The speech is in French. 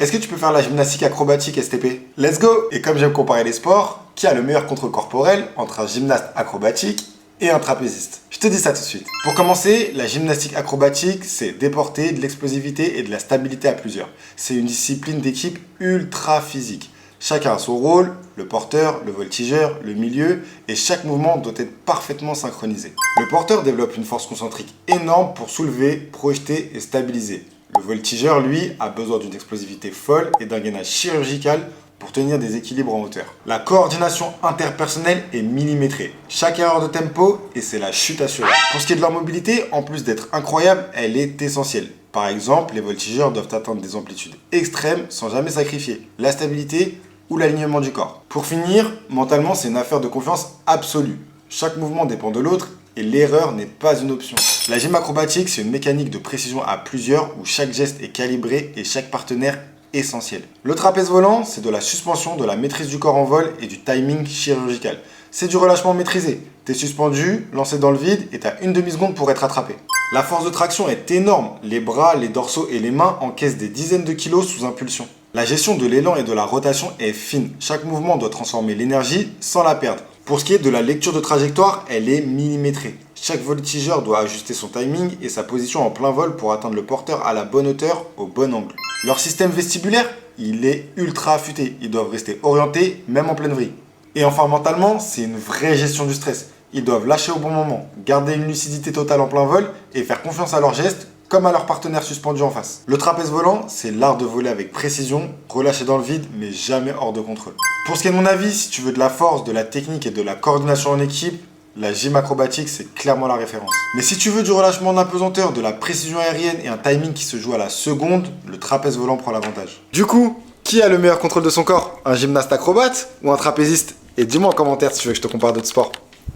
Est-ce que tu peux faire la gymnastique acrobatique STP? Let's go! Et comme j'aime comparer les sports, qui a le meilleur contrôle corporel entre un gymnaste acrobatique et un trapéziste? Je te dis ça tout de suite. Pour commencer, la gymnastique acrobatique, c'est déporter de l'explosivité et de la stabilité à plusieurs. C'est une discipline d'équipe ultra physique. Chacun a son rôle, le porteur, le voltigeur, le milieu, et chaque mouvement doit être parfaitement synchronisé. Le porteur développe une force concentrique énorme pour soulever, projeter et stabiliser. Le voltigeur, lui, a besoin d'une explosivité folle et d'un gainage chirurgical pour tenir des équilibres en hauteur. La coordination interpersonnelle est millimétrée. Chaque erreur de tempo, et c'est la chute assurée. Pour ce qui est de leur mobilité, en plus d'être incroyable, elle est essentielle. Par exemple, les voltigeurs doivent atteindre des amplitudes extrêmes sans jamais sacrifier la stabilité ou l'alignement du corps. Pour finir, mentalement, c'est une affaire de confiance absolue. Chaque mouvement dépend de l'autre et l'erreur n'est pas une option. La gym acrobatique, c'est une mécanique de précision à plusieurs où chaque geste est calibré et chaque partenaire essentiel. Le trapèze volant, c'est de la suspension, de la maîtrise du corps en vol et du timing chirurgical. C'est du relâchement maîtrisé. T'es suspendu, lancé dans le vide et t'as une demi-seconde pour être attrapé. La force de traction est énorme. Les bras, les dorsaux et les mains encaissent des dizaines de kilos sous impulsion. La gestion de l'élan et de la rotation est fine. Chaque mouvement doit transformer l'énergie sans la perdre. Pour ce qui est de la lecture de trajectoire, elle est millimétrée. Chaque voltigeur doit ajuster son timing et sa position en plein vol pour atteindre le porteur à la bonne hauteur, au bon angle. Leur système vestibulaire, il est ultra affûté. Ils doivent rester orientés, même en pleine vrille. Et enfin, mentalement, c'est une vraie gestion du stress. Ils doivent lâcher au bon moment, garder une lucidité totale en plein vol et faire confiance à leurs gestes comme à leur partenaire suspendu en face. Le trapèze volant, c'est l'art de voler avec précision, relâché dans le vide, mais jamais hors de contrôle. Pour ce qui est de mon avis, si tu veux de la force, de la technique et de la coordination en équipe, la gym acrobatique, c'est clairement la référence. Mais si tu veux du relâchement d'apesanteur, de la précision aérienne et un timing qui se joue à la seconde, le trapèze volant prend l'avantage. Du coup, qui a le meilleur contrôle de son corps? Un gymnaste acrobate ou un trapéziste? Et dis-moi en commentaire si tu veux que je te compare d'autres sports.